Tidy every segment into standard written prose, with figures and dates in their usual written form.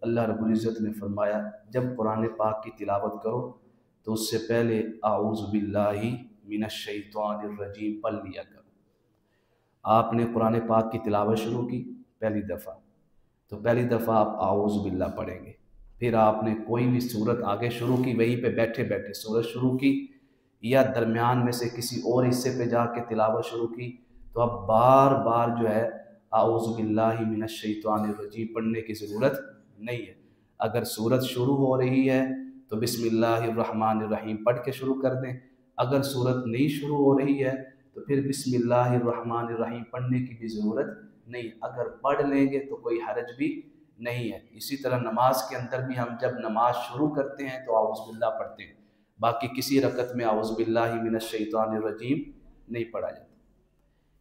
اللہ رب العزت نے فرمایا جب قرآن پاک کی تلاوت کرو تو اس سے پہلے اعوذ باللہ من الشیطان الرجیم پڑھ لیا کرو۔ آپ نے قرآن پاک کی تلاوت شروع کی پہلی دفعہ، تو پہلی دفعہ آپ اعوذ باللہ پڑھیں گے، پھر آپ نے کوئی بھی سورت آگے شروع کی، وہیں پہ بیٹھے بیٹھے سورت شروع کی، یا درمیان میں سے کسی اور حصے پہ جا کے تلاوت شروع کی، تو اب بار بار جو ہے اعوذ باللہ من الشیطان الرجیم پڑھنے کی ضرورت نہیں ہے۔ اگر سورت شروع ہو رہی ہے تو بسم اللہ الرحمن الرحیم پڑھ کے شروع کر دیں، اگر سورت نہیں شروع ہو رہی ہے تو پھر بسم اللہ الرحمن الرحیم پڑھنے کی بھی ضرورت نہیں، اگر پڑھ لیں گے تو کوئی حرج بھی نہیں ہے۔ اسی طرح نماز کے اندر بھی ہم جب نماز شروع کرتے ہیں تو اعوذ باللہ پڑھتے ہیں، باقی کسی رکعت میں اعوذ باللہ من الشیطان الرجیم نہیں پڑھا جاتا۔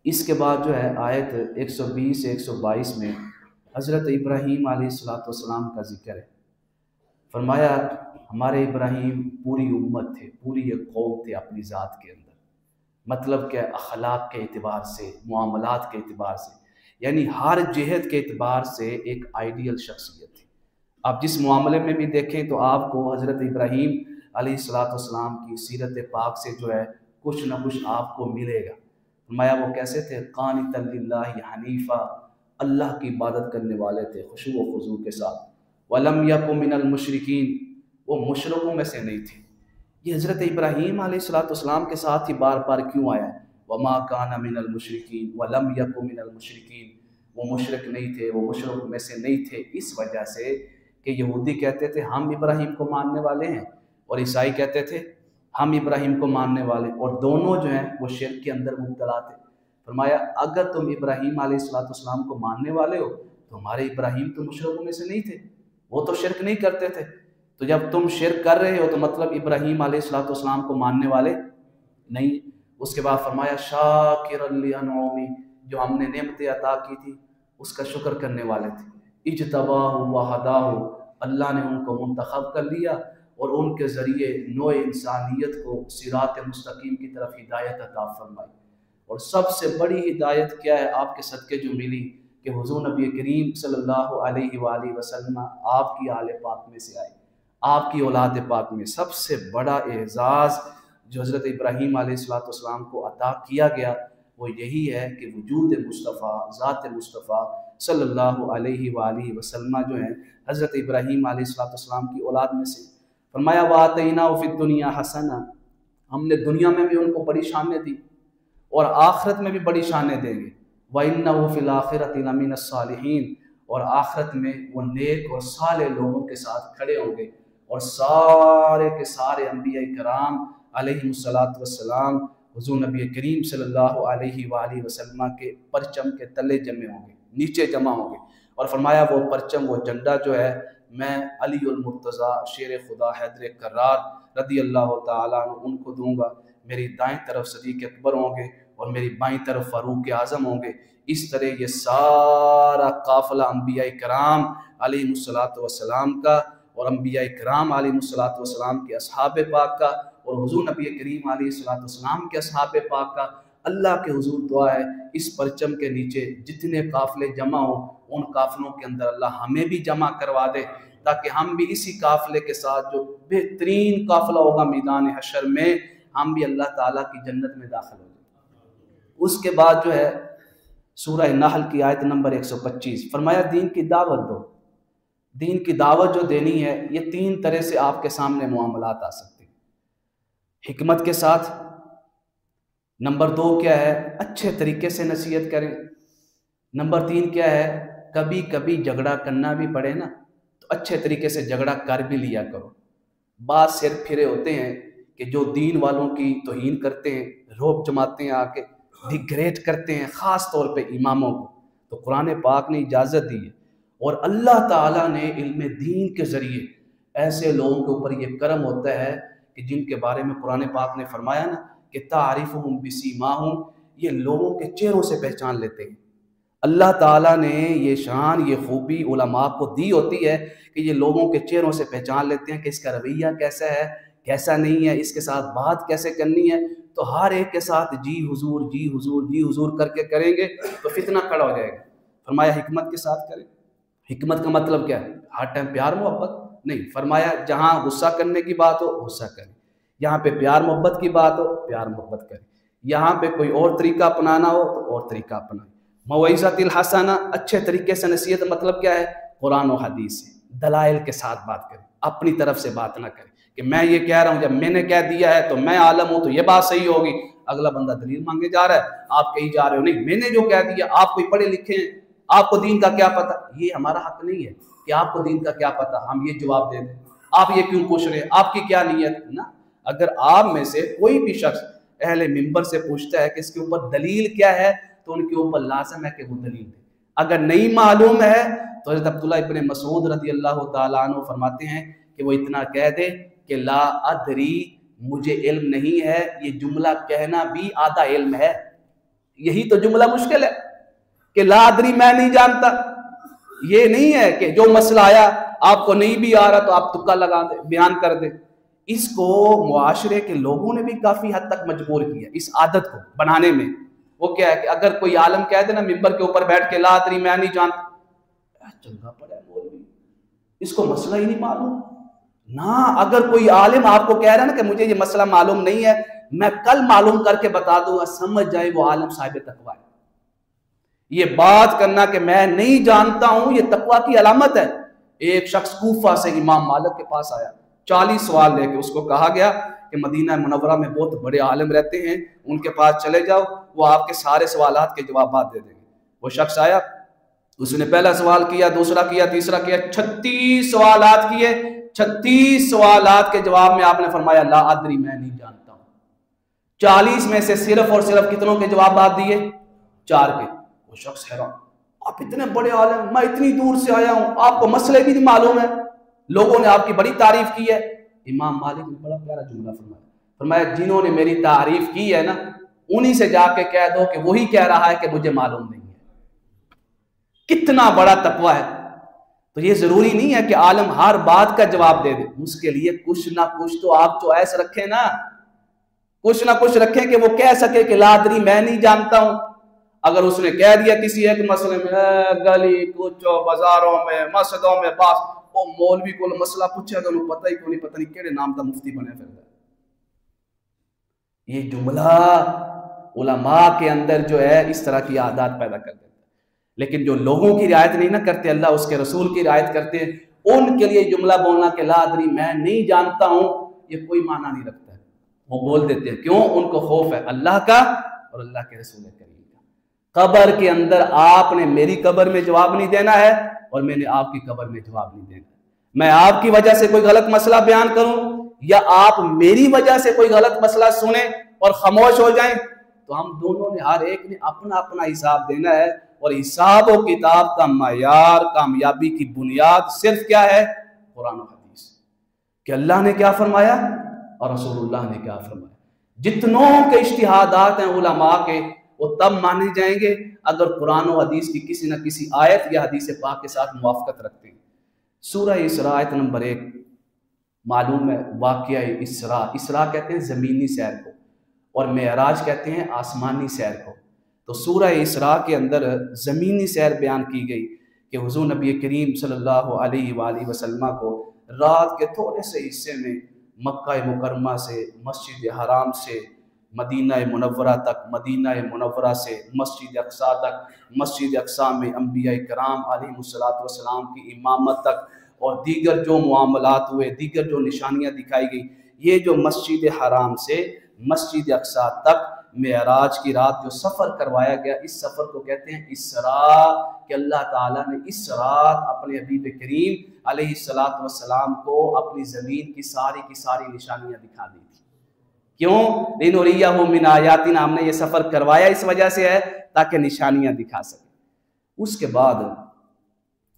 اس کے بعد جو ہے آیت 120 سے 122 میں حضرت ابراہیم علیہ السلام کا ذکر ہے۔ فرمایا ہمارے ابراہیم پوری امت تھے، پوری ایک قوم تھے اپنی ذات کے اندر، مطلب کہ اخلاق کے اعتبار سے، معاملات کے اعتبار سے، یعنی ہر جہت کے اعتبار سے ایک آئیڈیل شخصیت تھی۔ آپ جس معاملے میں بھی دیکھیں تو آپ کو حضرت ابراہیم علیہ السلام کی سیرت پاک سے جو ہے کچھ نہ کچھ آپ کو ملے گا۔ فرمایا وہ کیسے تھے؟ قانتا للہ حنیفا، اللہ کی عبادت کرنے والے تھے خشوع و خضوع کے ساتھ۔ وَلَمْ يَكُ مِنَ الْمُشْرِكِينَ، وہ مشرکوں میں سے نہیں تھے۔ یہ حضرت ابراہیم علیہ السلام کے ساتھ ہی بار بار کیوں آیا؟ وَمَا كَانَ مِنَ الْمُشْرِكِينَ وَلَمْ يَكُ مِنَ الْمُشْرِكِينَ، وہ مشرک نہیں تھے، وہ مشرکوں میں سے نہیں تھے، اس وجہ سے کہ یہودی کہتے تھے ہم ابراہیم کو ماننے والے ہیں، اور عیسائی کہتے تھے ہم ابراہیم کو ماننے والے، اور دونوں جو ہیں وہ شرک کے اندر مبتلا تھے۔ فرمایا اگر تم ابراہیم علیہ السلام کو ماننے والے ہو تو ہمارے ابراہیم تو مشرکوں میں سے نہیں تھے، وہ تو شرک نہیں کرتے تھے، تو جب تم شرک کر رہے ہو تو مطلب ابراہیم علیہ السلام کو ماننے والے نہیں۔ اس کے بعد فرمایا شاکرا لانعمی، جو ہم نے نعمتیں عطا کی تھی اس کا شکر کرنے والے تھے۔ اجتباہ وہداہ، اللہ نے ان کو منتخب کر لیا اور ان کے ذریعے نوع انسانیت کو صراط مستقیم کی طرف ہدایت عطا فرمائی۔ اور سب سے بڑی ہدایت کیا ہے آپ کے صدقے جو ملی کہ حضور نبی کریم صلی اللہ علیہ وآلہ وسلم آپ کی آل پاک میں سے آئے، آپ کی اولاد پاک میں۔ سب سے بڑا اعزاز جو حضرت ابراہیم علیہ السلام کو عطا کیا گیا وہ یہی ہے کہ وجود مصطفیٰ، ذات مصطفیٰ صلی اللہ علیہ وآلہ وسلم جو ہیں حضرت ابراہیم علیہ السلام کی اولاد میں سے۔ فرمایا وَآتَيْنَاهُ فِي الدُّنْيَا حَسَنَةً، ہم نے دنیا میں بھی ان کو بڑی شانیں دی اور آخرت میں بھی بڑی شانیں دیں گے۔ وَإِنَّهُ فِي الْآخِرَةِ لَمِنَ الصَّالِحِينَ، اور آخرت میں وہ نیک اور صالح لوگوں کے ساتھ کھڑے ہوں گے، اور سارے کے سارے انبیاء کرام علیہ السلام حضور نبی کریم صلی اللہ علیہ وآلہ وسلم کے پرچم کے تلے جمع ہوں گے، نیچے جمع ہوں گے۔ اور فرمایا وہ پرچم، وہ جھنڈا جو ہے میں علی المرتضیٰ شیر خدا حیدر کرار رضی اللہ تعالیٰ عنہ ان کو دوں گا، میری دائیں طرف صدیق اکبر ہوں گے اور میری بائیں طرف فاروق اعظم ہوں گے۔ اس طرح یہ سارا قافلہ انبیاء کرام علیہ السلام کا اور انبیاء کرام علیہ السلام کے اصحاب پاک کا اور حضور نبی کریم علیہ السلام کے اصحاب پاک کا، اللہ کے حضور دعا ہے اس پرچم کے نیچے جتنے قافلے جمع ہوں ان قافلوں کے اندر اللہ ہمیں بھی جمع کروا دے، تاکہ ہم بھی اسی قافلے کے ساتھ جو بہترین قافلہ ہوگا میدان حشر میں، ہم بھی اللہ تعالیٰ کی جنت میں داخل ہو جائیں۔ اس کے بعد جو ہے سورہ نحل کی آیت نمبر 125 فرمایا دین کی دعوت دو۔ دین کی دعوت جو دینی ہے یہ تین طرح سے آپ کے سامنے معاملات آ سکتے ہیں۔ حکمت کے ساتھ، نمبر 2 کیا ہے اچھے طریقے سے نصیحت کریں، نمبر 3 کیا ہے کبھی کبھی جھگڑا کرنا بھی پڑے نا تو اچھے طریقے سے جھگڑا کر بھی لیا کرو۔ بعض سر پھرے ہوتے ہیں کہ جو دین والوں کی توہین کرتے ہیں، روب جماتے ہیں، آ کے ڈیگریڈ کرتے ہیں خاص طور پہ اماموں کو، تو قرآن پاک نے اجازت دی ہے اور اللہ تعالیٰ نے علم دین کے ذریعے ایسے لوگوں کے اوپر یہ کرم ہوتا ہے کہ جن کے بارے میں قرآن پاک نے فرمایا نا کہ تعریفہم بسیماہم، یہ لوگوں کے چہروں سے پہچان لیتے ہیں۔ اللہ تعالیٰ نے یہ شان، یہ خوبی علماء کو دی ہوتی ہے کہ یہ لوگوں کے چہروں سے پہچان لیتے ہیں کہ اس کا رویہ کیسا ہے، کیسا نہیں ہے، اس کے ساتھ بات کیسے کرنی ہے۔ تو ہر ایک کے ساتھ جی حضور جی حضور جی حضور کر کے کریں گے تو فتنہ کھڑا ہو جائے گا۔ فرمایا حکمت کے ساتھ کریں، حکمت کا مطلب کیا ہے؟ ہر ٹائم پیار محبت نہیں، فرمایا جہاں غصہ کرنے کی بات ہو غصہ کرے، یہاں پہ پیار محبت کی بات ہو پیار محبت کرے، یہاں پہ کوئی اور طریقہ اپنانا ہو تو اور طریقہ اپنائے۔ موعظۃ الحسنہ، اچھے طریقے سے نصیحت مطلب کیا ہے؟ قرآن و حدیث سے دلائل کے ساتھ بات کرے، اپنی طرف سے بات نہ کرے کہ میں یہ کہہ رہا ہوں، جب میں نے کہہ دیا ہے تو میں عالم ہوں تو یہ بات صحیح ہوگی، اگلا بندہ دلیل مانگے جا رہا ہے، آپ کہیں جا رہے ہو نہیں میں نے جو کہہ دیا، آپ کوئی پڑھے لکھے ہیں، آپ کو دین کا کیا پتہ؟ یہ ہمارا حق نہیں ہے کہ آپ کو دین کا کیا پتہ، ہم یہ جواب دے دیں، آپ یہ کیوں پوچھ رہے ہیں، آپ کی کیا نیت نا۔ اگر آپ میں سے کوئی بھی شخص اہل منبر سے پوچھتا ہے کہ اس کے اوپر دلیل کیا ہے تو ان کے اوپر لازم ہے کہ وہ دلیل دے، اگر نہیں معلوم ہے تو حضرت عبداللہ ابن مسعود رضی اللہ تعالیٰ عنہ فرماتے ہیں کہ وہ اتنا کہہ دے کہ لا ادری، مجھے علم نہیں ہے، یہ جملہ کہنا بھی آدھا علم ہے، یہی تو جملہ مشکل ہے کہ لا ادری میں نہیں جانتا، یہ نہیں ہے کہ جو مسئلہ آیا آپ کو نہیں بھی آ رہا تو آپ تکا لگا دیں بیان کر دیں۔ اس کو معاشرے کے لوگوں نے بھی کافی حد تک مجبور کیا اس عادت کو بنانے میں۔ وہ کیا ہے کہ اگر کوئی عالم کہہ دے نا ممبر کے اوپر بیٹھ کے لا ادری میں نہیں جانتا، چنگا پڑا ہے مولوی، اس کو مسئلہ ہی نہیں معلوم نہ۔ اگر کوئی عالم آپ کو کہہ رہا ہے نا کہ مجھے یہ مسئلہ معلوم نہیں ہے، میں کل معلوم کر کے بتا دوں گا، سمجھ جائے وہ عالم صاحب تقویٰ ہے۔ یہ بات کرنا کہ میں نہیں جانتا ہوں یہ تقویٰ کی علامت ہے۔ ایک شخص کوفہ سے امام مالک کے پاس آیا، 40 سوال لے کے، اس کو کہا گیا کہ مدینہ منورہ میں بہت بڑے عالم رہتے ہیں، ان کے پاس چلے جاؤ، وہ آپ کے سارے سوالات کے جوابات دے دیں گے۔ وہ شخص آیا، اس نے پہلا سوال کیا، دوسرا کیا، تیسرا کیا، 36 سوالات کیے، 36 سوالات کے جواب میں آپ نے فرمایا لا ادری میں نہیں جانتا ہوں۔ 40 میں سے صرف اور صرف کتنوں کے جوابات دیے؟ 4 کے۔ وہ شخص حیران، آپ اتنے بڑے عالم، میں اتنی دور سے آیا ہوں، آپ کو مسئلے بھی نہیں معلوم ہے، لوگوں نے آپ کی بڑی تعریف کی ہے۔ امام مالک نے بڑا پیارا جملہ فرمایا، جنہوں نے میری تعریف کی ہے نا انہی سے جا کے کہہ دو کہ وہی کہہ رہا ہے کہ مجھے معلوم نہیں ہے۔ کتنا بڑا تقویٰ ہے۔ تو یہ ضروری نہیں ہے کہ عالم ہر بات کا جواب دے دے، اس کے لیے کچھ نہ کچھ تو آپ چوائس رکھیں نا، کچھ نہ کچھ رکھیں کہ وہ کہہ سکے کہ لا ادری میں نہیں جانتا ہوں۔ اگر اس نے کہہ دیا کسی ایک مسئلے میں، گلی کوچوں بازاروں میں مسجدوں میں باس، وہ مولوی کو مسئلہ پوچھے گا انہوں پتہ ہی کیوں نہیں، پتہ نہیں کیڑے نام کا مفتی بنے پھر گا۔ یہ جملہ علماء کے اندر جو ہے اس طرح کی عادات پیدا کر دیتا ہے، لیکن جو لوگوں کی رعایت نہیں نہ کرتے، اللہ اس کے رسول کی رعایت کرتے ہیں، ان کے لیے جملہ بولنا کہ لا ادری میں نہیں جانتا ہوں یہ کوئی معنی نہیں رکھتا ہے، وہ بول دیتے ہیں۔ کیوں؟ ان کو خوف ہے اللہ کا اور اللہ کے رسول کریم کا۔ قبر کے اندر آپ نے میری قبر میں جواب نہیں دینا ہے اور میں نے آپ کی قبر میں جواب نہیں دینا۔ میں آپ کی وجہ سے کوئی غلط مسئلہ بیان کروں یا آپ میری وجہ سے کوئی غلط مسئلہ سنیں اور خاموش ہو جائیں، تو ہم دونوں نے ہر ایک نے اپنا اپنا حساب دینا ہے، اور حساب و کتاب کا معیار، کامیابی کی بنیاد صرف کیا ہے؟ قرآن و حدیث، کہ اللہ نے کیا فرمایا اور رسول اللہ نے کیا فرمایا۔ جتنوں کے اجتہادات ہیں علماء کے وہ تب مانے جائیں گے اگر قرآن و حدیث کی کسی نہ کسی آیت یا حدیث پاک کے ساتھ موافقت رکھتے ہیں۔ سورہ اسراء آیت نمبر 1 معلوم ہے، واقعہ اسراء، اسراء کہتے ہیں زمینی سیر کو اور معراج کہتے ہیں آسمانی سیر کو۔ تو سورہ اسراء کے اندر زمینی سیر بیان کی گئی کہ حضور نبی کریم صلی اللہ علیہ وآلہ وسلم کو رات کے تھوڑے سے حصے میں مکہ مکرمہ سے مسجد حرام سے مدینہ منورہ تک، مدینہ منورہ سے مسجد اقصیٰ تک، مسجد اقصیٰ میں انبیاء کرام علیہ السلام کی امامت تک، اور دیگر جو معاملات ہوئے، دیگر جو نشانیاں دکھائی گئی، یہ جو مسجد حرام سے مسجد اقصیٰ تک معراج کی رات جو سفر کروایا گیا، اس سفر کو کہتے ہیں اسراء، کہ اللہ تعالیٰ نے اس رات اپنے حبیب کریم علیہ السلام کو اپنی زمین کی ساری نشانیاں دکھا دی تھی۔ کیوں؟ لِنُرِيَّهُ مِنْ آیَاتِنَا، ہم نے یہ سفر کروایا اس وجہ سے ہے تاکہ نشانیاں دکھا سکیں۔ اس کے بعد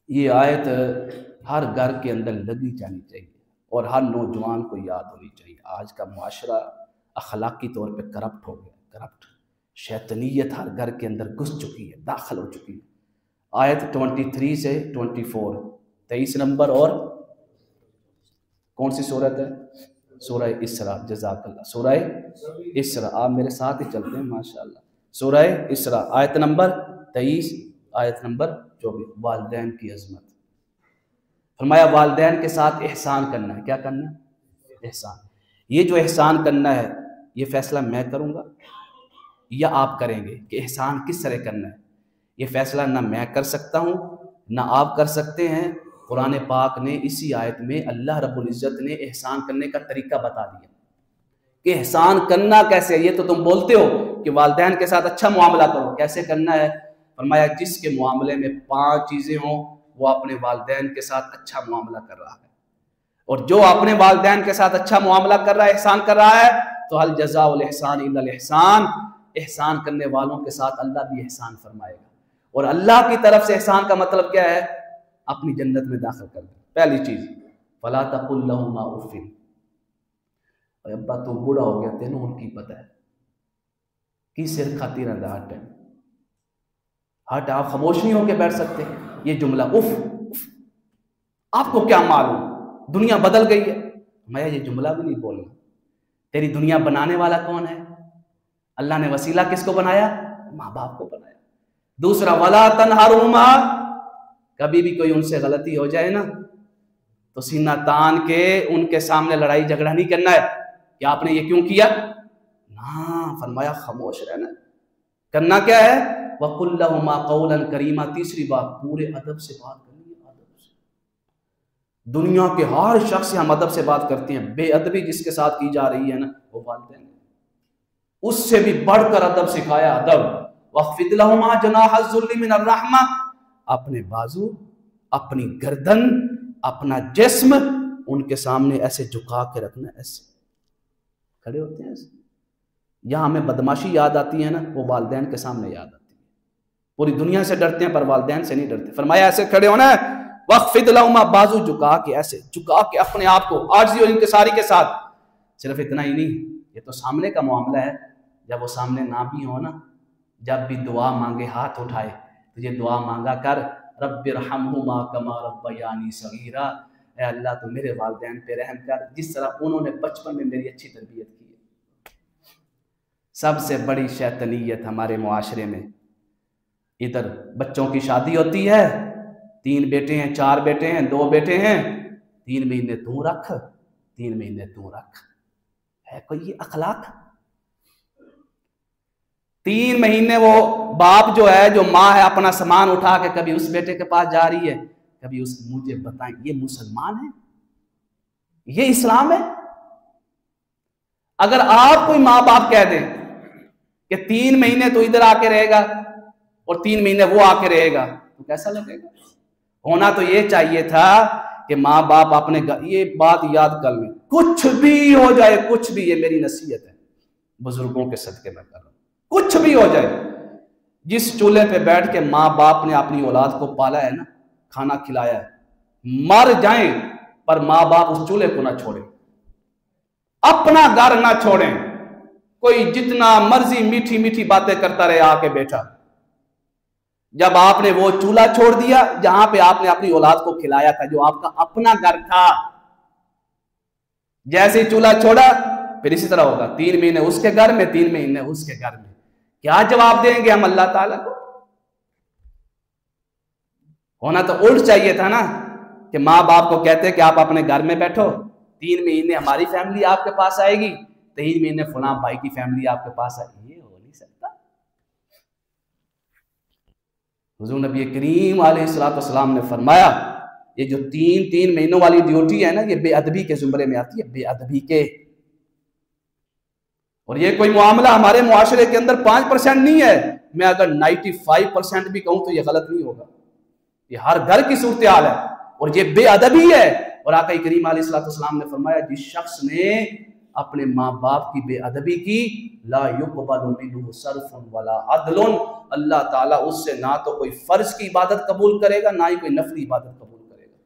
یہ آیت ہر گھر کے اندر لگی جانی چاہیے اور ہر نوجوان کو یاد ہونی چاہیے۔ آج کا معاشرہ اخلاقی طور پہ کرپٹ ہو گیا، کرپٹ، شیطنیت ہر گھر کے اندر گھس چکی ہے، داخل ہو چکی ہے۔ آیت 23 سے 24، 23 نمبر، اور کون سی صورت ہے؟ سورہ اسراء۔ جزاک اللہ، سورہ اسراء، آپ میرے ساتھ ہی چلتے ہیں ماشاءاللہ۔ سورہ اسراء آیت نمبر 23، آیت نمبر 24، والدین کی عظمت۔ فرمایا والدین کے ساتھ احسان کرنا ہے. کیا کرنا ہے؟ احسان. یہ جو احسان کرنا ہے یہ فیصلہ میں کروں گا یا آپ کریں گے کہ احسان کس طرح کرنا ہے. یہ فیصلہ نہ میں کر سکتا ہوں نہ آپ کر سکتے ہیں. قرآن پاک نے اسی آیت میں اللہ رب العزت نے احسان کرنے کا طریقہ بتا دیا کہ احسان کرنا کیسے. یہ تو تم بولتے ہو کہ والدین کے ساتھ اچھا معاملہ کرو، کیسے کرنا ہے؟ فرمایا جس کے معاملے میں 5 چیزیں ہوں وہ اپنے والدین کے ساتھ اچھا معاملہ کر رہا ہے، اور جو اپنے والدین کے ساتھ اچھا معاملہ کر رہا ہے، احسان کر رہا ہے، تو هل جزاء الاحسان الا الاحسان. احسان کرنے والوں کے ساتھ اللہ بھی احسان فرمائے گا. اور اللہ کی طرف سے احسان کا مطلب کیا ہے؟ اپنی جنت میں داخل کر دیں. پہلی چیز فلا تقل لهما اف. اور ابا تو بوڑھا ہو گیا، تینوں ان کی پتہ ہے کی سر کھاتی رہتا ہٹ ہے ہٹ. آپ خاموش نہیں ہو کے بیٹھ سکتے. یہ جملہ اف، آپ کو کیا معلوم دنیا بدل گئی ہے. میں یہ جملہ بھی نہیں بولنا. تیری دنیا بنانے والا کون ہے؟ اللہ نے وسیلہ کس کو بنایا؟ ماں باپ کو بنایا. دوسرا ولا تنہرہما، کبھی بھی کوئی ان سے غلطی ہو جائے نا تو سینہ تان کے ان کے سامنے لڑائی جھگڑا نہیں کرنا ہے کہ آپ نے یہ کیوں کیا. ہاں فرمایا خاموش رہنا. کرنا کیا ہے؟ وَقُلْ لَهُمَا قَوْلًا كَرِيمًا. تیسری بات پورے ادب سے بات کرنی ہے. ادب سے. دنیا کے ہر شخص سے ہم ادب سے بات کرتے ہیں. بے ادبی جس کے ساتھ کی جا رہی ہے نا وہ والدین ہیں. اس سے بھی بڑھ کر ادب سکھایا. ادب وَخْفِضْ لَهُمَا جَنَاحَ الذُّلِّ مِنَ الرَّحْمَةِ. اپنے بازو، اپنی گردن، اپنا جسم ان کے سامنے ایسے جھکا کے رکھنا. ایسے کھڑے ہوتے ہیں ایسے. یہاں ہمیں بدماشی یاد آتی ہے نا، وہ والدین کے سامنے یاد آتی ہے. پوری دنیا سے ڈرتے ہیں پر والدین سے نہیں ڈرتے. فرمایا ایسے کھڑے ہونا ہے. وَخْفِضْ لَهُمَا، بازو جھکا کے ایسے جھکا کے اپنے آپ کو عاجزی اور انکساری کے ساتھ. صرف اتنا ہی نہیں، یہ تو سامنے کا معاملہ ہے. جب وہ سامنے نہ بھی ہو نا، جب بھی دعا مانگے ہاتھ اٹھائے تو یہ دعا مانگا کر رب ارحمہما کما ربیانی صغیرا. اے اللہ تو میرے والدین پہ رحم کر جس طرح انہوں نے بچپن میں میری اچھی تربیت کی ہے. سب سے بڑی شیطنیت ہمارے معاشرے میں، ادھر بچوں کی شادی ہوتی ہے، 3 بیٹے ہیں 4 بیٹے ہیں 2 بیٹے ہیں، 3 مہینے تو رکھ 3 مہینے تو رکھ. ہے کوئی یہ اخلاق؟ 3 مہینے وہ باپ جو ہے، جو ماں ہے، اپنا سامان اٹھا کے کبھی اس بیٹے کے پاس جا رہی ہے کبھی اس. مجھے بتائیں یہ مسلمان ہے؟ یہ اسلام ہے؟ اگر آپ کوئی ماں باپ کہہ دیں کہ 3 مہینے تو ادھر آ کے رہے گا اور 3 مہینے وہ آ کے رہے گا تو کیسا لگے گا؟ ہونا تو یہ چاہیے تھا کہ ماں باپ اپنے یہ بات یاد کر لیں. کچھ بھی ہو جائے، کچھ بھی، یہ میری نصیحت ہے بزرگوں کے صدقے میں کر رہا ہوں، کچھ بھی ہو جائے، جس چولہے پہ بیٹھ کے ماں باپ نے اپنی اولاد کو پالا ہے نا، کھانا کھلایا ہے، مر جائیں پر ماں باپ اس چولہے کو نہ چھوڑیں، اپنا گھر نہ چھوڑیں. کوئی جتنا مرضی میٹھی میٹھی باتیں کرتا رہے آ کے بیٹھا. جب آپ نے وہ چولہا چھوڑ دیا جہاں پہ آپ نے اپنی اولاد کو کھلایا تھا، جو آپ کا اپنا گھر تھا، جیسے ہی چولہا چھوڑا پھر اسی طرح ہوگا. 3 مہینے اس کے گھر میں، 3 مہینے اس کے گھر میں. کیا جواب دیں گے ہم اللہ تعالیٰ کو؟ ہونا تو الٹ چاہیے تھا نا کہ ماں باپ کو کہتے کہ آپ اپنے گھر میں بیٹھو، 3 مہینے ہماری فیملی آپ کے پاس آئے گی، 3 مہینے فلاں بھائی کی فیملی آپ کے پاس آئے گی. یہ ہو نہیں سکتا. حضور نبی کریم علیہ السلام نے فرمایا یہ جو 3 مہینوں والی ڈیوٹی ہے نا، یہ بے ادبی کے زمرے میں آتی ہے، بے ادبی کے. اور یہ کوئی معاملہ ہمارے معاشرے کے اندر 5% نہیں ہے. میں اگر 95% بھی کہوں تو یہ غلط نہیں ہوگا. یہ ہر گھر کی صورتحال ہے اور یہ بے ادبی ہے. اور آقا کریم علیہ السلام نے فرمایا جس شخص نے اپنے ماں باپ کی بے ادبی کی، لا يقبل منه صرف ولا عدل، اللہ تعالیٰ اس سے نہ تو کوئی فرض کی عبادت قبول کرے گا، نہ ہی کوئی نفلی عبادت قبول کرے گا.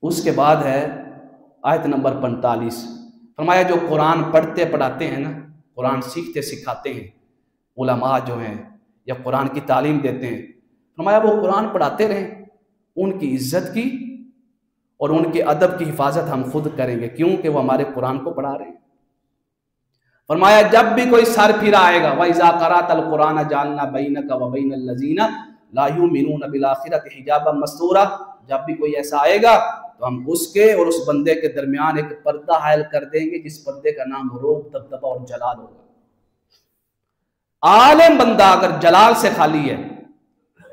اس کے بعد ہے آیت نمبر 45. فرمایا جو قرآن پڑھتے پڑھاتے ہیں نا، قرآن سیکھتے سکھاتے ہیں، علماء جو ہیں یا قرآن کی تعلیم دیتے ہیں، فرمایا وہ قرآن پڑھاتے رہیں، ان کی عزت کی اور ان کے ادب کی حفاظت ہم خود کریں گے، کیونکہ وہ ہمارے قرآن کو پڑھا رہے ہیں. فرمایا جب بھی کوئی سر پھرا آئے گا، وَإِذَا قَرَأْتَ الْقُرْآنَ جَعَلْنَا بَيْنَكَ وَبَيْنَ الَّذِينَ لا یؤمنون بالآخرۃ حجابا مستورا، جب بھی کوئی ایسا آئے گا تو ہم اس کے اور اس بندے کے درمیان ایک پردہ حائل کر دیں گے، جس پردے کا نام روب، دبدبہ اور جلال ہوگا۔ عالم بندہ اگر جلال سے خالی ہے،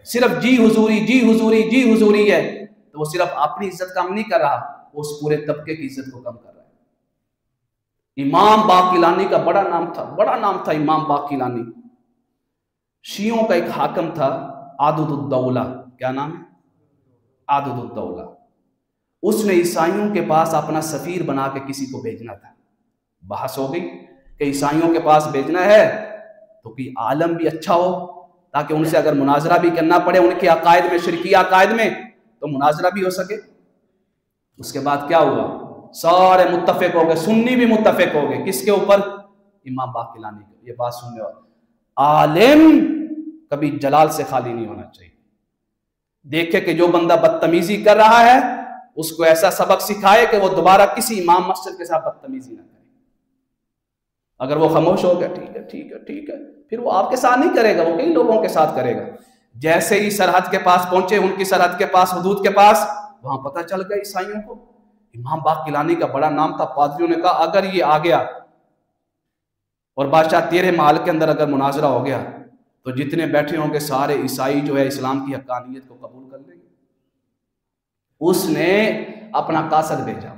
صرف جی حضوری جی حضوری جی حضوری ہے، تو وہ صرف اپنی عزت کم نہیں کر رہا، وہ اس پورے طبقے کی عزت کو کم کر رہا ہے۔ امام باقلانی کا بڑا نام تھا امام باقلانی۔ شیعوں کا ایک حاکم تھا عاضد الدولہ، کیا نام ہے؟ عاضد الدولہ۔ اس نے عیسائیوں کے پاس اپنا سفیر بنا کے کسی کو بھیجنا تھا۔ بحث ہو گئی کہ عیسائیوں کے پاس بھیجنا ہے تو کوئی عالم بھی اچھا ہو، تاکہ ان سے اگر مناظرہ بھی کرنا پڑے ان کے عقائد میں، شرکی عقائد میں، تو مناظرہ بھی ہو سکے۔ اس کے بعد کیا ہوا؟ سارے متفق ہو گئے، سنی بھی متفق ہو گئے، کس کے اوپر؟ امام باقلانی کے۔ یہ بات سننے والا عالم کبھی جلال سے خالی نہیں ہونا چاہیے۔ دیکھے کہ جو بندہ بدتمیزی کر رہا ہے اس کو ایسا سبق سکھائے کہ وہ دوبارہ کسی امام مسجد کے ساتھ بدتمیزی نہ کرے۔ اگر وہ خاموش ہو گیا، ٹھیک ہے ٹھیک ہے ٹھیک ہے، پھر وہ آپ کے ساتھ نہیں کرے گا، وہ کئی لوگوں کے ساتھ کرے گا۔ جیسے ہی سرحد کے پاس پہنچے، ان کی سرحد کے پاس، حدود کے پاس، وہاں پتہ چل گیا عیسائیوں کو۔ امام باقلانی کا بڑا نام تھا، پادریوں نے کہا اگر یہ آ گیا اور بادشاہ تیرے محل کے اندر اگر مناظرہ ہو گیا تو جتنے بیٹھے ہوں گے سارے عیسائی جو ہے اسلام کی حقانیت کو قبول کر لیں گے۔ اس نے اپنا قاصد بھیجا،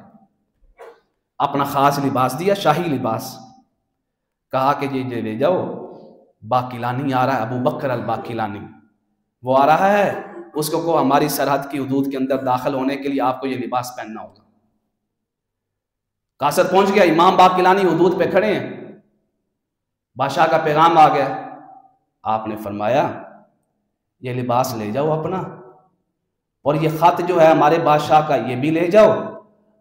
اپنا خاص لباس دیا، شاہی لباس، کہا کہ یہ لے جاؤ، باقلانی آ رہا ہے، ابو بکر الباقلانی وہ آ رہا ہے، اس کو کہو ہماری سرحد کی حدود کے اندر داخل ہونے کے لیے آپ کو یہ لباس پہننا ہوگا۔ قاصد پہنچ گیا، امام باقلانی حدود پہ کھڑے ہیں، بادشاہ کا پیغام آ گیا۔ آپ نے فرمایا یہ لباس لے جاؤ اپنا، اور یہ خط جو ہے ہمارے بادشاہ کا یہ بھی لے جاؤ،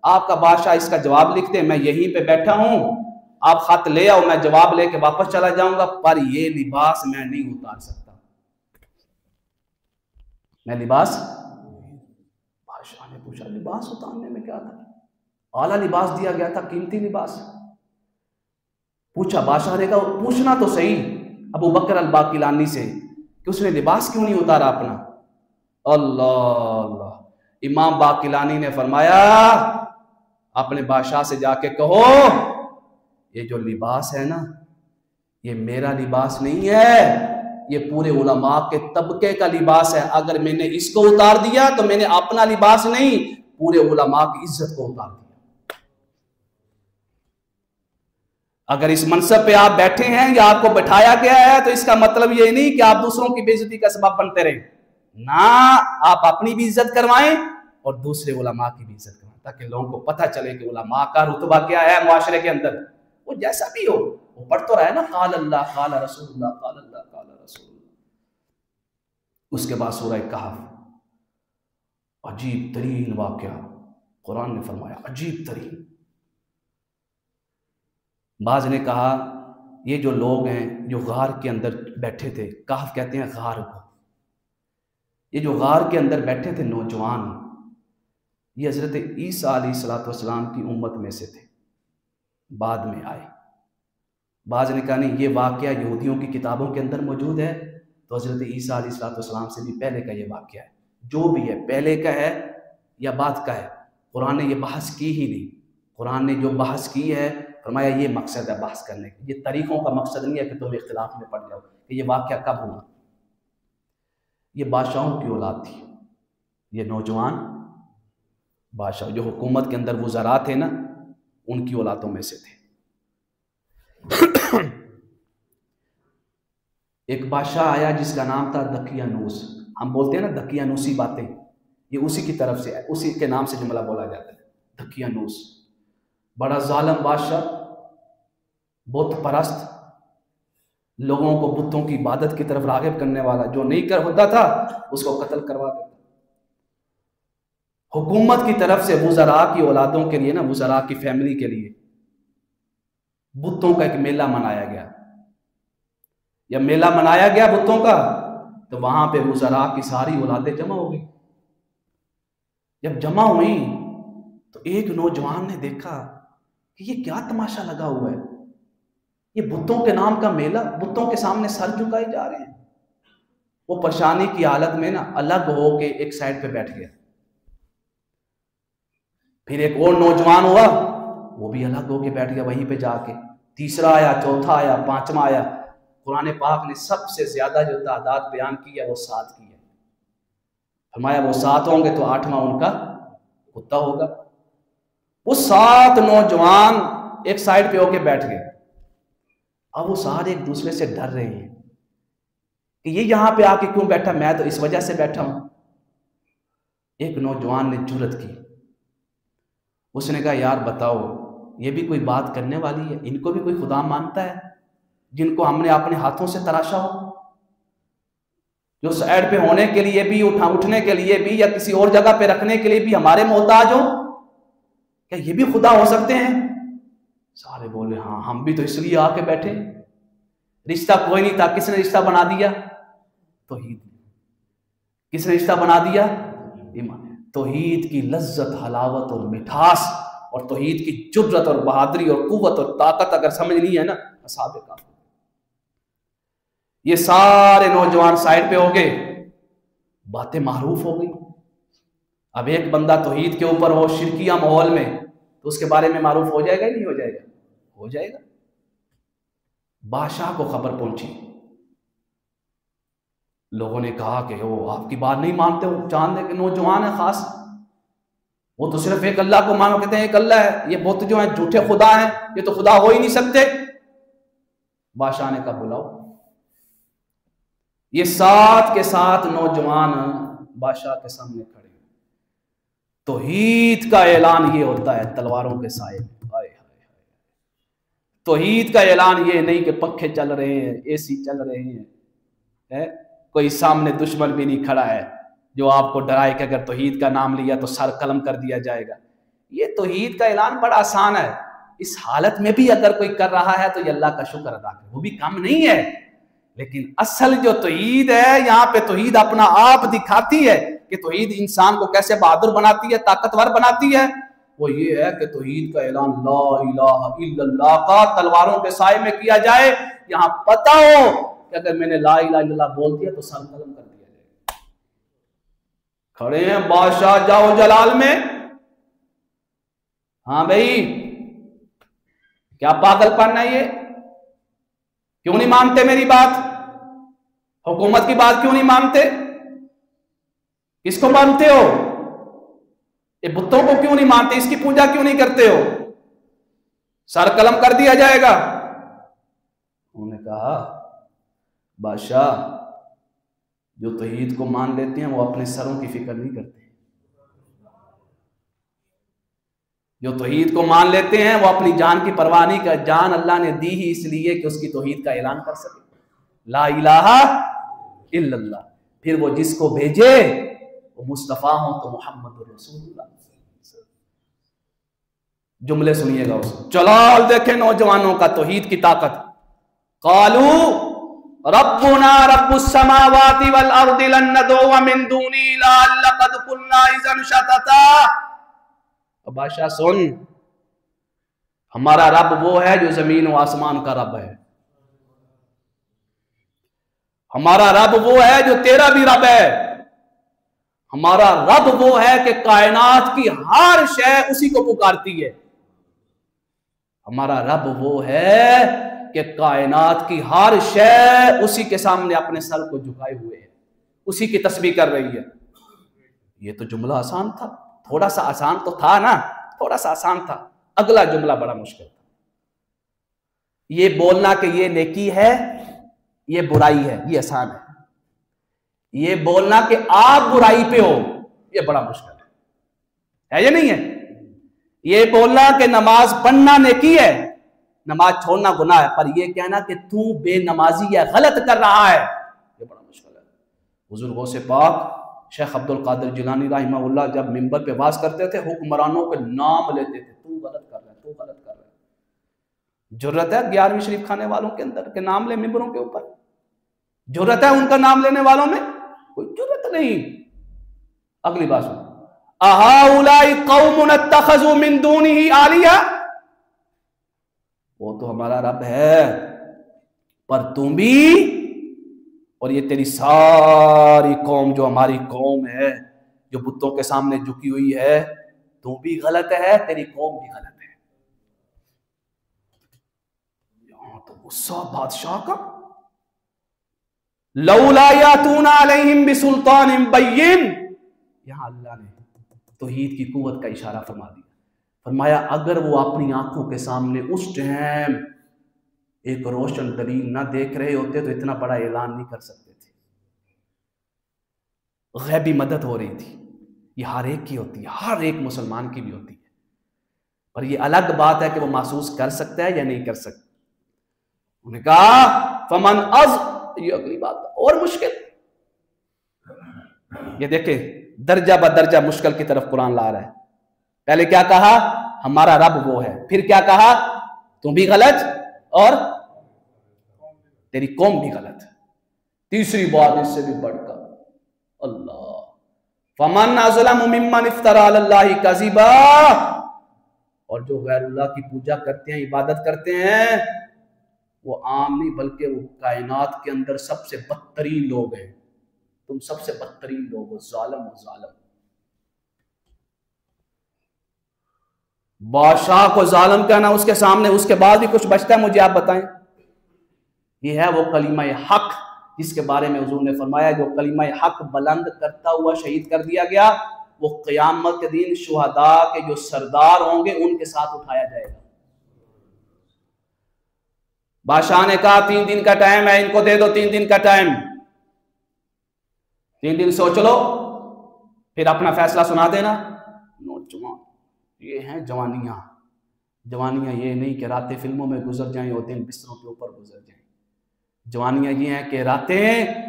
آپ کا بادشاہ اس کا جواب لکھتے، میں یہیں پہ بیٹھا ہوں، آپ خط لے آؤ، میں جواب لے کے واپس چلا جاؤں گا، پر یہ لباس میں نہیں اتار سکتا۔ میں لباس، بادشاہ نے پوچھا لباس اتارنے میں کیا تھا؟ اعلیٰ لباس دیا گیا تھا، قیمتی لباس۔ پوچھا، بادشاہ نے کہا پوچھنا تو صحیح ابو بکر الباقلانی سے کہ اس نے لباس کیوں نہیں اتارا اپنا۔ اللہ اللہ، امام باقلانی نے فرمایا اپنے بادشاہ سے جا کے کہو یہ جو لباس ہے نا یہ میرا لباس نہیں ہے، یہ پورے علماء کے طبقے کا لباس ہے، اگر میں نے اس کو اتار دیا تو میں نے اپنا لباس نہیں پورے علماء کی عزت کو اتار دیا۔ اگر اس منصب پہ آپ بیٹھے ہیں یا آپ کو بٹھایا گیا ہے تو اس کا مطلب یہ نہیں کہ آپ دوسروں کی بے عزتی کا سبب بنتے رہیں، نہ، آپ اپنی بھی عزت کروائیں اور دوسرے علماء کی بھی عزت کروائیں، تاکہ لوگوں کو پتہ چلے کہ علماء کا رتبہ کیا ہے معاشرے کے اندر۔ وہ جیسا بھی ہو، وہ پڑھ تو رہا ہے نا، قال اللہ قال رسول اللہ قال اللہ قال رسول اللہ۔ اس کے بعد سورہ کہف، عجیب ترین واقعہ قرآن نے فرمایا، عجیب ترین۔ بعض نے کہا یہ جو لوگ ہیں جو غار کے اندر بیٹھے تھے، کہف کہتے ہیں غار کو، یہ جو غار کے اندر بیٹھے تھے نوجوان، یہ حضرت عیسیٰ علیہ السلام کی امت میں سے تھے، بعد میں آئے۔ بعض نے کہا نہیں، یہ واقعہ یہودیوں کی کتابوں کے اندر موجود ہے، تو حضرت عیسیٰ علیہ السلام سے بھی پہلے کا یہ واقعہ ہے، جو بھی ہے پہلے کا ہے یا بعد کا ہے، قرآن نے یہ بحث کی ہی نہیں۔ قرآن نے جو بحث کی ہے فرمایا یہ مقصد ہے بحث کرنے کی، یہ طریقوں کا مقصد نہیں ہے کہ تم اختلاف میں پڑ جاؤ کہ یہ واقعہ کب ہوا۔ یہ بادشاہوں کی اولاد تھی، یہ نوجوان بادشاہ جو حکومت کے اندر وزراء تھے نا، ان کی اولادوں میں سے تھے۔ ایک بادشاہ آیا جس کا نام تھا دقیانوس، ہم بولتے ہیں نا دقیانوسی باتیں، یہ اسی کی طرف سے ہے، اسی کے نام سے جملہ بولا جاتا ہے، دقیانوس۔ بڑا ظالم بادشاہ، بت پرست، لوگوں کو بتوں کی عبادت کی طرف راغب کرنے والا، جو نہیں کر ہوتا تھا اس کو قتل کروا دیتا۔ حکومت کی طرف سے وزراء کی اولادوں کے لیے نا، وزراء کی فیملی کے لیے بتوں کا ایک میلہ منایا گیا۔ جب میلہ منایا گیا بتوں کا تو وہاں پہ وزراء کی ساری اولادیں جمع ہو گئی۔ جب جمع ہوئی تو ایک نوجوان نے دیکھا کہ یہ کیا تماشا لگا ہوا ہے، یہ بتوں کے نام کا میلہ، بتوں کے سامنے سر جھکائے جا رہے ہیں۔ وہ پریشانی کی حالت میں نا الگ ہو کے ایک سائڈ پہ بیٹھ گیا. پھر ایک اور نوجوان ہوا، وہ بھی الگ ہو کے بیٹھ گیا وہیں پہ جا کے. تیسرا آیا، چوتھا آیا، پانچواں آیا. قرآن پاک نے سب سے زیادہ جو تعداد بیان کی ہے وہ 7 کی ہے. فرمایا وہ 7 ہوں گے تو 8واں ان کا کتا ہوگا. وہ 7 نوجوان ایک سائڈ پہ ہو کے بیٹھ گئے. اب وہ سارے ایک دوسرے سے ڈر رہے ہیں کہ یہ یہاں پہ آ کے کیوں بیٹھا، میں تو اس وجہ سے بیٹھا ہوں. ایک نوجوان نے جرأت کی، اس نے کہا یار بتاؤ، یہ بھی کوئی بات کرنے والی ہے؟ ان کو بھی کوئی خدا مانتا ہے جن کو ہم نے اپنے ہاتھوں سے تراشا ہو، جو سائڈ پہ ہونے کے لیے بھی، اٹھنے کے لیے بھی، یا کسی اور جگہ پہ رکھنے کے لیے بھی ہمارے محتاج ہو؟ کیا یہ بھی خدا ہو سکتے ہیں؟ سارے بولے ہاں، ہم بھی تو اس لیے آ کے بیٹھے. رشتہ کوئی نہیں تھا، کس نے رشتہ بنا دیا؟ توحید. کس نے رشتہ بنا دیا؟ ایمان. توحید کی لذت، حلاوت اور مٹھاس، اور توحید کی جرأت اور بہادری اور قوت اور طاقت اگر سمجھنی ہے نا، اصحاب کہف. یہ سارے نوجوان سائڈ پہ ہو گئے، باتیں معروف ہو گئی. اب ایک بندہ توحید کے اوپر ہو شرکیہ ماحول میں تو اس کے بارے میں معروف ہو جائے گا یا نہیں ہو جائے گا؟ ہو جائے گا. بادشاہ کو خبر پہنچی، لوگوں نے کہا کہ وہ آپ کی بات نہیں مانتے، وہ چاند کے نوجوان ہے خاص، وہ تو صرف ایک اللہ کو مانو، کہتے ہیں ایک اللہ ہے، یہ بت جو ہیں جھوٹے خدا ہیں، یہ تو خدا ہو ہی نہیں سکتے. بادشاہ نے کہا بلاؤ. یہ 7 کے 7 نوجوان بادشاہ کے سامنے کھڑے. توحید کا اعلان یہ ہوتا ہے تلواروں کے سائے میں. توحید کا اعلان یہ نہیں کہ پنکھے چل رہے ہیں، اے سی چل رہے ہیں، کوئی سامنے دشمن بھی نہیں کھڑا ہے جو آپ کو ڈرائے کہ اگر توحید کا نام لیا تو سر قلم کر دیا جائے گا. یہ توحید کا اعلان بڑا آسان ہے. اس حالت میں بھی اگر کوئی کر رہا ہے تو یہ اللہ کا شکر ادا کرے، وہ بھی کم نہیں ہے. لیکن اصل جو توحید ہے، یہاں پہ توحید اپنا آپ دکھاتی ہے کہ توحید انسان کو کیسے بہادر بناتی ہے، طاقتور بناتی ہے. وہ یہ ہے کہ توحید کا اعلان لا الہ الا اللہ کا تلواروں کے سائے میں کیا جائے. یہاں پتہ ہو کہ اگر میں نے لا الہ الا اللہ بول دیا تو سر قلم کر دیا جائے گا. کھڑے ہیں بادشاہ جاؤ جلال میں. ہاں بھائی کیا پاگل پن ہے یہ؟ کیوں نہیں مانتے میری بات؟ حکومت کی بات کیوں نہیں مانتے؟ کس کو مانتے ہو؟ یہ بتوں کو کیوں نہیں مانتے؟ اس کی پوجا کیوں نہیں کرتے ہو؟ سر قلم کر دیا جائے گا. انہوں نے کہا بادشاہ جو توحید کو مان لیتے ہیں وہ اپنے سروں کی فکر نہیں کرتے. جو توحید کو مان لیتے ہیں وہ اپنی جان کی پرواہ نہیں کرتے. جان اللہ نے دی ہی اس لیے کہ اس کی توحید کا اعلان کر سکے، لا الہ الا اللہ. پھر وہ جس کو بھیجے وہ مصطفیٰ ہوں تو محمد رسول اللہ. جملے سنیے گا اس جلال دیکھیں نوجوانوں کا، توحید کی طاقت. قالو ربنا رب السماوات والارض لن ندعو من دونه الا لقد قلنا اذا شططا. بادشاہ سن، ہمارا رب وہ ہے جو زمین و آسمان کا رب ہے. ہمارا رب وہ ہے جو تیرا بھی رب ہے. ہمارا رب وہ ہے کہ کائنات کی ہر شے اسی کو پکارتی ہے. ہمارا رب وہ ہے کہ کائنات کی ہر شے اسی کے سامنے اپنے سر کو جھکائے ہوئے ہے، اسی کی تسبیح کر رہی ہے. یہ تو جملہ آسان تھا، تھوڑا سا آسان تو تھا نا، تھوڑا سا آسان تھا. اگلا جملہ بڑا مشکل تھا. یہ بولنا کہ یہ نیکی ہے، یہ برائی ہے، یہ آسان ہے. یہ بولنا کہ آپ برائی پہ ہو، یہ بڑا مشکل ہے یا نہیں ہے؟ یہ بولنا کہ نماز پڑھنا نیکی ہے، نماز چھوڑنا گناہ ہے، پر یہ کہنا کہ تو بے نمازی ہے، غلط کر رہا ہے، یہ بڑا مشکل ہے. بزرگوں سے پاک شیخ عبد القادر جیلانی رحمہ اللہ جب منبر پہ واز کرتے تھے حکمرانوں کے نام لیتے تھے، تو غلط کر رہا ہے، تو غلط کر رہا ہے. جرت ہے 11ویں شریف کھانے والوں کے اندر کہ نام لے منبروں کے اوپر؟ جرت ہے ان کا نام لینے والوں میں؟ کوئی جرت نہیں. اگلی بات سن، اہؤلاء قوم اتخذوا من دونه آلیہ. وہ تو ہمارا رب ہے پر تم بھی اور یہ تیری ساری قوم جو ہماری قوم ہے جو بتوں کے سامنے جھکی ہوئی ہے، تو بھی غلط ہے، تیری قوم بھی غلط ہے۔ یہاں تو غصہ بادشاہ کا، لولا یاتون علیہم بسلطان بین، یہاں اللہ نے توحید کی قوت کا اشارہ فرما دیا، فرمایا اگر وہ اپنی آنکھوں کے سامنے اس ٹائم ایک روشن دلیل نہ دیکھ رہے ہوتے تو اتنا بڑا اعلان نہیں کر سکتے تھے۔ غیبی مدد ہو رہی تھی، یہ ہر ایک کی ہوتی ہے، ہر ایک مسلمان کی بھی ہوتی ہے، پر یہ الگ بات ہے کہ وہ محسوس کر سکتا ہے یا نہیں کر سکتا۔ انہوں نے کہا فمن از، یہ اگلی بات اور مشکل، یہ دیکھیں درجہ بدرجہ مشکل کی طرف قرآن لا رہا ہے۔ پہلے کیا کہا؟ ہمارا رب وہ ہے، پھر کیا کہا؟ تم بھی غلط اور تیری قوم بھی غلط۔ تیسری بات اس سے بھی بڑھ کر اللہ، فمن اظلم ممن افترى علی اللہ کذبا، اور جو غیر اللہ کی پوجا کرتے ہیں، عبادت کرتے ہیں، وہ عام نہیں بلکہ وہ کائنات کے اندر سب سے بدترین لوگ ہیں۔ تم سب سے بدترین لوگ ہو، ظالم و ظالم۔ بادشاہ کو ظالم کہنا اس کے سامنے، اس کے بعد بھی کچھ بچتا ہے، مجھے آپ بتائیں۔ یہ ہے وہ کلمہ حق جس کے بارے میں حضور نے فرمایا جو کلمہ حق بلند کرتا ہوا شہید کر دیا گیا، وہ قیامت کے دن شہداء کے جو سردار ہوں گے ان کے ساتھ اٹھایا جائے گا۔ بادشاہ نے کہا 3 دن کا ٹائم ہے، ان کو دے دو 3 دن کا ٹائم، 3 دن سوچ لو پھر اپنا فیصلہ سنا دینا۔ نوجوان یہ ہیں جوانیاں، جوانیاں یہ نہیں کہ راتیں فلموں میں گزر جائیں اور دن بستروں کے اوپر گزر جائیں، جوانیاں یہ ہیں کہ راتیں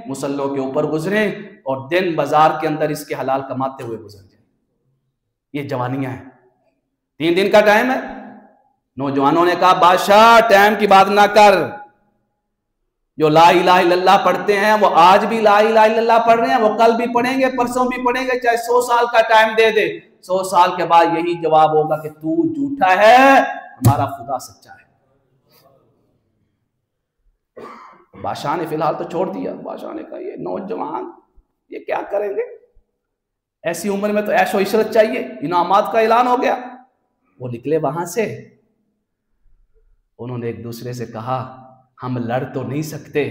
مسلوں کے اوپر گزریں اور دن بازار کے اندر اس کے حلال کماتے ہوئے گزر جائیں، یہ جوانیاں ہیں۔ 3 دن کا ٹائم ہے۔ نوجوانوں نے کہا بادشاہ ٹائم کی بات نہ کر، جو لا الہ الا اللہ پڑھتے ہیں وہ آج بھی لا الہ الا اللہ پڑھ رہے ہیں، وہ کل بھی پڑھیں گے، پرسوں بھی پڑھیں گے، چاہے 100 سال کا ٹائم دے دے، 100 سال کے بعد یہی جواب ہوگا کہ تو جھوٹا ہے، ہمارا خدا سچا ہے۔ بادشاہ نے فی الحال تو چھوڑ دیا۔ بادشاہ نے کہا یہ نوجوان یہ کیا کریں گے، ایسی عمر میں تو عیش و عشرت چاہیے، انعامات کا اعلان ہو گیا۔ وہ نکلے وہاں سے، انہوں نے ایک دوسرے سے کہا ہم لڑ تو نہیں سکتے،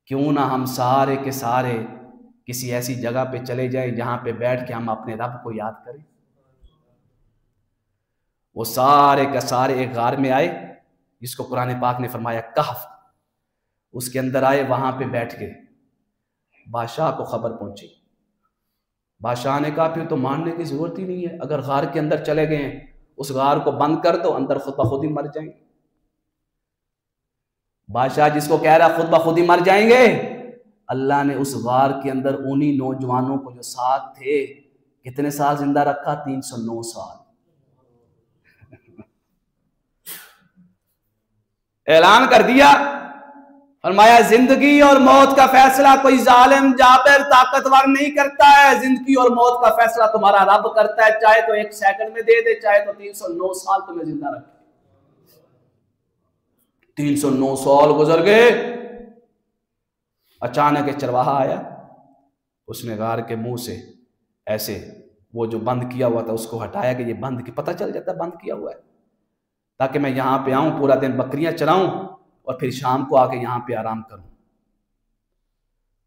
کیوں نہ ہم سارے کے سارے کسی ایسی جگہ پہ چلے جائیں جہاں پہ بیٹھ کے ہم اپنے رب کو یاد کریں۔ وہ سارے کے سارے ایک غار میں آئے جس کو قرآن پاک نے فرمایا کہف، اس کے اندر آئے، وہاں پہ بیٹھ گئے۔ بادشاہ کو خبر پہنچی، بادشاہ نے کہا پھر تو ماننے کی ضرورت ہی نہیں ہے، اگر غار کے اندر چلے گئے ہیں اس غار کو بند کر دو، اندر خود بخود ہی مر جائیں گے۔ بادشاہ جس کو کہہ رہا خود بخود ہی مر جائیں گے، اللہ نے اس غار کے اندر انہی نوجوانوں کو جو ساتھ تھے کتنے سال زندہ رکھا؟ 309 سال۔ اعلان کر دیا، فرمایا زندگی اور موت کا فیصلہ کوئی ظالم جابر طاقتور نہیں کرتا ہے، زندگی اور موت کا فیصلہ تمہارا رب کرتا ہے، چاہے تو 1 سیکنڈ میں دے دے، چاہے تو 309 سال تمہیں زندہ رکھے۔ 309 سال گزر گئے، اچانک ایک چرواہا آیا، اس نے غار کے منہ سے ایسے وہ جو بند کیا ہوا تھا اس کو ہٹایا کہ یہ بند کی پتہ چل جاتا ہے بند کیا ہوا ہے، تاکہ میں یہاں پہ آؤں، پورا دن بکریاں چراؤں اور پھر شام کو آ کے یہاں پہ آرام کروں۔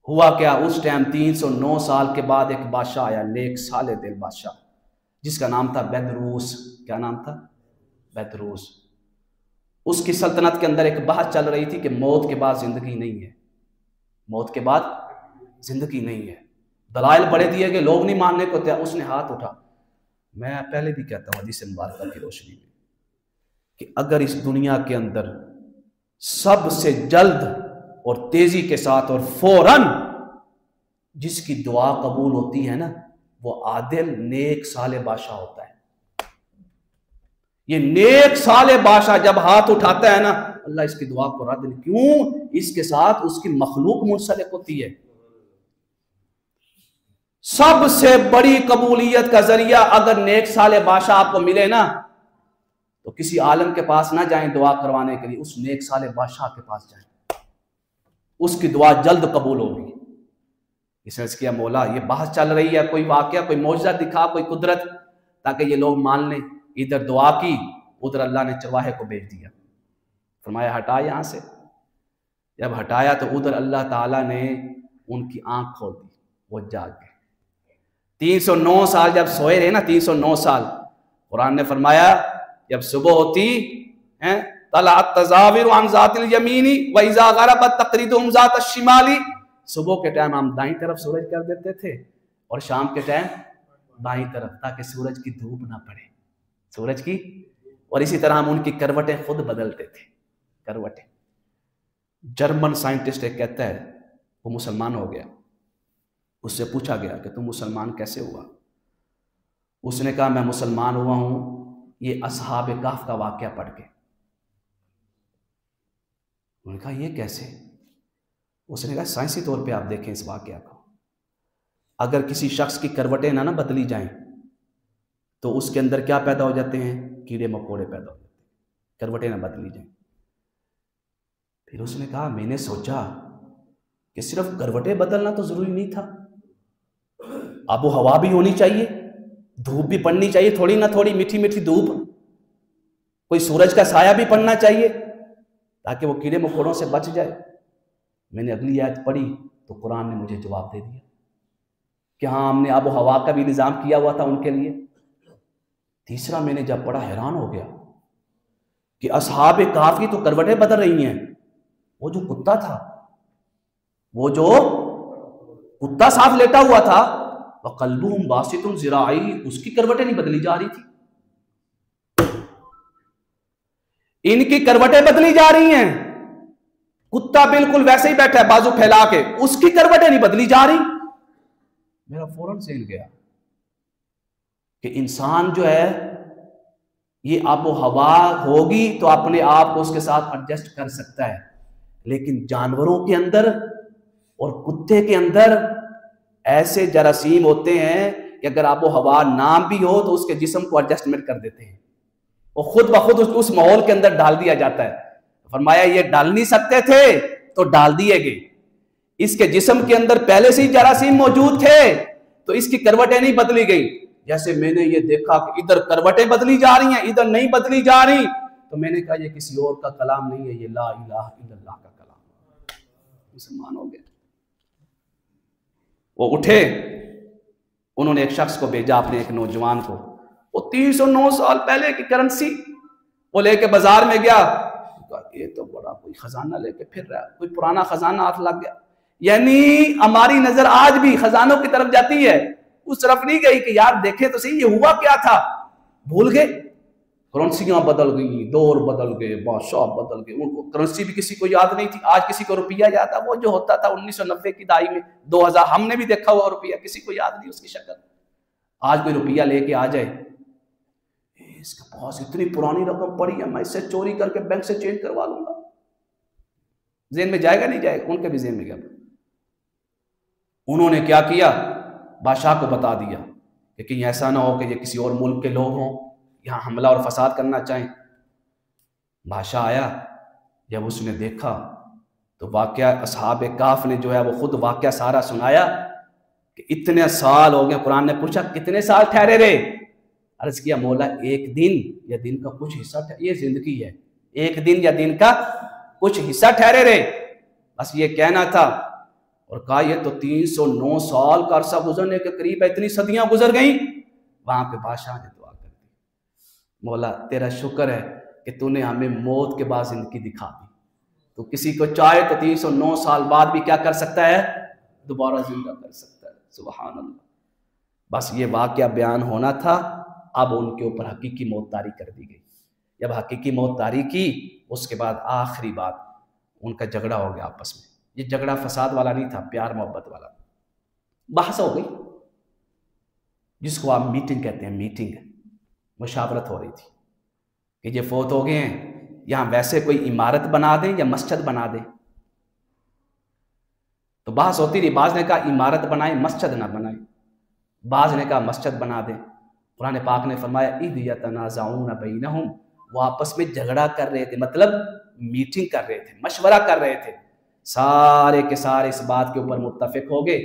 ہوا کیا، اس ٹائم 309 سال کے بعد ایک بادشاہ آیا، نیک صالح دل بادشاہ، جس کا نام تھا بیدروس۔ کیا نام تھا؟ بیدروس۔ اس کی سلطنت کے اندر ایک بحث چل رہی تھی کہ موت کے بعد زندگی نہیں ہے، موت کے بعد زندگی نہیں ہے، دلائل بڑے دیے کہ لوگ نہیں ماننے کو تیار۔ اس نے ہاتھ اٹھا، میں پہلے بھی کہتا ہوں حدیث مبارکہ کی روشنی میں کہ اگر اس دنیا کے اندر سب سے جلد اور تیزی کے ساتھ اور فوراً جس کی دعا قبول ہوتی ہے نا، وہ عادل نیک صالح بادشاہ ہوتا ہے۔ یہ نیک صالح بادشاہ جب ہاتھ اٹھاتا ہے نا، اللہ اس کی دعا کو رد نہیں، کیوں؟ اس کے ساتھ اس کی مخلوق منسلک ہوتی ہے۔ سب سے بڑی قبولیت کا ذریعہ اگر نیک صالح بادشاہ آپ کو ملے نا، تو کسی عالم کے پاس نہ جائیں دعا کروانے کے لیے، اس نیک صالح بادشاہ کے پاس جائیں۔ اس کی دعا جلد قبول ہوگی۔ اس نے عرض کیا مولا یہ بحث چل رہی ہے، کوئی واقعہ کوئی معجزہ دکھا، کوئی قدرت، تاکہ یہ لوگ مان لیں۔ ادھر دعا کی، ادھر اللہ نے چرواہے کو بھیج دیا، فرمایا ہٹا یہاں سے۔ جب ہٹایا تو ادھر اللہ تعالیٰ نے ان کی آنکھ کھول دی، وہ جاگ گئے۔ 309 سال جب سوئے رہے نا، 309 سال، قرآن نے فرمایا جب صبح ہوتی طلعت تزاور عن ذات الیمین واذا غربت تقرضهم ذات الشمال، صبح کے ٹائم ہم دائیں طرف سورج کر دیتے تھے اور شام کے ٹائم بائیں طرف، تاکہ سورج کی دھوپ نہ پڑے، سورج کی، اور اسی طرح ہم ان کی کروٹیں خود بدلتے تھے، کروٹیں۔ جرمن سائنٹسٹ ایک کہتا ہے وہ مسلمان ہو گیا، اس سے پوچھا گیا کہ تم مسلمان کیسے ہوا؟ اس نے کہا میں مسلمان ہوا ہوں یہ اصحاب کہف کا واقعہ پڑھ کے۔ انہوں نے کہا یہ کیسے؟ اس نے کہا سائنسی طور پہ آپ دیکھیں اس واقعہ کو، اگر کسی شخص کی کروٹیں نہ بدلی جائیں تو اس کے اندر کیا پیدا ہو جاتے ہیں؟ کیڑے مکوڑے پیدا ہو جاتے ہیں، کروٹیں نہ بدلی جائیں۔ پھر اس نے کہا میں نے سوچا کہ صرف کروٹیں بدلنا تو ضروری نہیں تھا، آب و ہوا بھی ہونی چاہیے، دھوپ بھی پڑنی چاہیے، تھوڑی نہ تھوڑی میٹھی میٹھی دھوپ، کوئی سورج کا سایہ بھی پڑنا چاہیے تاکہ وہ کیڑے مکوڑوں سے بچ جائے۔ میں نے اگلی آیت پڑھی تو قرآن نے مجھے جواب دے دیا کہ ہاں ہم نے آب و ہوا کا بھی نظام کیا ہوا تھا ان کے لیے۔ تیسرا میں نے جب پڑھا حیران ہو گیا کہ اصحاب کہف کی تو کروٹیں بدل رہی ہیں، وہ جو کتا تھا، وہ جو کتا ساتھ لیٹا ہوا تھا، وَقَلْبُهُمْ بَاسِطٌ ذِرَاعَيْهِ، اس کی کروٹیں نہیں بدلی جا رہی تھی، ان کی کروٹیں بدلی جا رہی ہیں۔ کتا بالکل ویسے ہی بیٹھا ہے بازو پھیلا کے، اس کی کروٹیں نہیں بدلی جا رہی۔ میرا فوراً سین گیا کہ انسان جو ہے یہ آب و ہوا ہوگی تو اپنے آپ کو اس کے ساتھ ایڈجسٹ کر سکتا ہے، لیکن جانوروں کے اندر اور کتے کے اندر ایسے جراثیم ہوتے ہیں کہ اگر آب و ہوا نہ بھی ہو تو اس کے جسم کو ایڈجسٹمنٹ کر دیتے ہیں، وہ خود بخود اس ماحول کے اندر ڈال دیا جاتا ہے۔ فرمایا یہ ڈال نہیں سکتے تھے تو ڈال دیے گئے، اس کے جسم کے اندر پہلے سے ہی جراثیم موجود تھے تو اس کی کروٹیں نہیں بدلی گئی۔ جیسے میں نے یہ دیکھا کہ ادھر کروٹیں بدلی جا رہی ہیں ادھر نہیں بدلی جا رہی، تو میں نے کہا یہ کسی اور کا کلام نہیں ہے، یہ لا الہ الا اللہ کا کلام۔ مسلمان ہو گئے۔ وہ اٹھے، انہوں نے ایک شخص کو بھیجا، اپنے ایک نوجوان کو، وہ 309 سال پہلے کی کرنسی وہ لے کے بازار میں گیا، یہ تو بڑا کوئی خزانہ لے کے پھر رہا ہے، کوئی پرانا خزانہ ہاتھ لگ گیا۔ یعنی ہماری نظر آج بھی خزانوں کی طرف جاتی ہے، اس طرف نہیں گئی کہ یار دیکھیں تو صحیح یہ ہوا کیا تھا، بھول گئے۔ کرنسیاں بدل گئی، دور بدل گئے، بادشاہ بدل گئے، ان کو کرنسی بھی کسی کو یاد نہیں تھی۔ آج کسی کو روپیہ یاد ہے، وہ جو ہوتا تھا 1990 کی دہائی میں، 2000 ہم نے بھی دیکھا ہوا روپیہ، کسی کو یاد نہیں اس کی شکل۔ آج کوئی روپیہ لے کے آ جائے، اس کے پاس اتنی پرانی رقم پڑی ہے، میں اس سے چوری کر کے بینک سے چینج کروا لوں گا، ذہن میں جائے گا نہیں جائے گا؟ ان کے بھی ذہن میں گیا۔ انہوں نے کیا کیا؟ بادشاہ کو بتا دیا کہ کہیں ایسا نہ ہو کہ یہ کسی اور ملک کے لوگ ہوں، یہاں حملہ اور فساد کرنا چاہیں۔ بادشاہ آیا، جب اس نے دیکھا تو واقعہ اصحاب کہف نے جو ہے وہ خود واقعہ سارا سنایا کہ اتنے سال ہو گئے۔ قرآن نے پوچھا کتنے سال ٹھہرے رہے؟ عرض کیا مولا ایک دن یا دن کا کچھ حصہ، یہ زندگی ہے، ایک دن یا دن کا کچھ حصہ ٹھہرے رہے، بس یہ کہنا تھا۔ اور کہا یہ تو 309 سال کا عرصہ گزرنے کے قریب ہے، اتنی صدیاں گزر گئیں۔ وہاں پہ بادشاہ نے دعا کر دی، مولا تیرا شکر ہے کہ تو نے ہمیں موت کے بعد زندگی دکھا دی، تو کسی کو چاہے تو 309 سال بعد بھی کیا کر سکتا ہے؟ دوبارہ زندہ کر سکتا ہے۔ سبحان اللہ۔ بس یہ واقعہ بیان ہونا تھا، اب ان کے اوپر حقیقی موت طاری کر دی گئی۔ جب حقیقی موت طاری کی، اس کے بعد آخری بات ان کا جھگڑا ہو گیا آپس میں۔ یہ جھگڑا فساد والا نہیں تھا، پیار محبت والا، بحث ہو گئی، جس کو آپ میٹنگ کہتے ہیں، میٹنگ، مشاورت ہو رہی تھی کہ یہ فوت ہو گئے ہیں، یہاں ویسے کوئی عمارت بنا دیں یا مسجد بنا دیں۔ تو بحث ہوتی رہی، بعض نے کہا عمارت بنائیں مسجد نہ بنائیں، بعض نے کہا مسجد بنا دیں۔ قرآن پاک نے فرمایا اذ یتنازعون بینہم، وہ آپس میں جھگڑا کر رہے تھے، مطلب میٹنگ کر رہے تھے، مشورہ کر رہے تھے۔ سارے کے سارے اس بات کے اوپر متفق ہو گئے،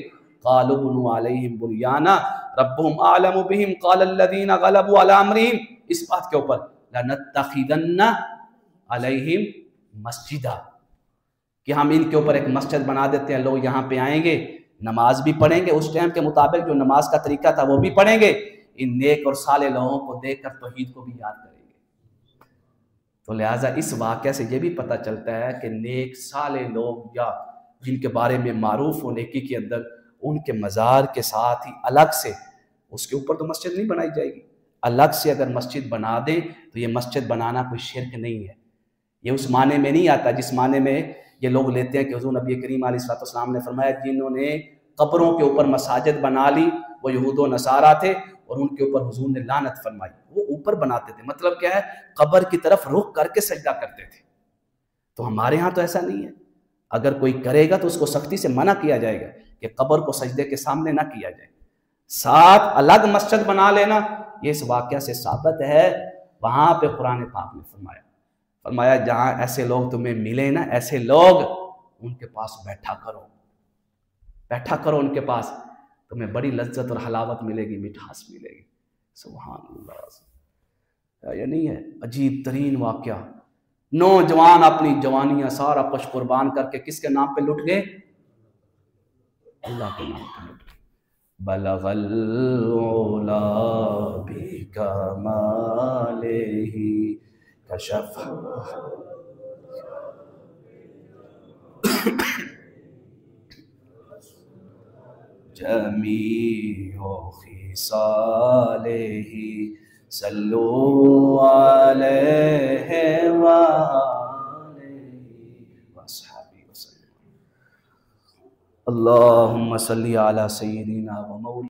قالوا بنوا علیہم بنیانا ربهم اعلم بهم قال الذین غلبوا علی امرہم، اس بات کے اوپر لنتخذن علیہم مسجدہ، کہ ہم ان کے اوپر ایک مسجد بنا دیتے ہیں، لوگ یہاں پہ آئیں گے، نماز بھی پڑھیں گے، اس ٹائم کے مطابق جو نماز کا طریقہ تھا وہ بھی پڑھیں گے، ان نیک اور صالح لوگوں کو دیکھ کر توحید کو بھی یاد کریں گے۔ تو لہٰذا اس واقعہ سے یہ بھی پتہ چلتا ہے کہ نیک صالح لوگ یا جن کے بارے میں معروف ہو نیکی کے اندر، ان کے مزار کے ساتھ ہی الگ سے اس کے اوپر تو مسجد نہیں بنائی جائے گی، الگ سے اگر مسجد بنا دیں تو یہ مسجد بنانا کوئی شرک نہیں ہے، یہ اس معنی میں نہیں آتا جس معنی میں یہ لوگ لیتے ہیں کہ حضور نبی کریم علیہ السلام نے فرمایا جنہوں نے قبروں کے اوپر مساجد بنا لی وہ یہود و نصارہ تھے اور ان کے اوپر حضور نے لعنت فرمائی، وہ اوپر بناتے تھے، مطلب کیا ہے قبر کی طرف رخ کر کے سجدہ کرتے تھے۔ تو ہمارے ہاں تو ایسا نہیں ہے، اگر کوئی کرے گا تو اس کو سختی سے منع کیا جائے گا کہ قبر کو سجدے کے سامنے نہ کیا جائے، ساتھ الگ مسجد بنا لینا یہ اس واقعہ سے ثابت ہے۔ وہاں پہ قرآن پاک نے فرمایا جہاں ایسے لوگ تمہیں ملے نا، ایسے لوگ ان کے پاس بیٹھا کرو ان کے پاس، تمہیں بڑی لذت اور حلاوت ملے گی، مٹھاس ملے گی۔ سبحان اللہ، یہ نہیں ہے عجیب ترین واقعہ؟ نوجوان اپنی جوانیاں سارا کچھ قربان کر کے کس کے نام پہ لٹ گئے؟ اللہ کے نام پہ لٹ گئے۔ بلغ العلا بکمالہ کشف جمیع خصالہ صلو علیہ وآلہ وصحبہ وسلم۔ اللہم صلی علی سیدنا و مولانا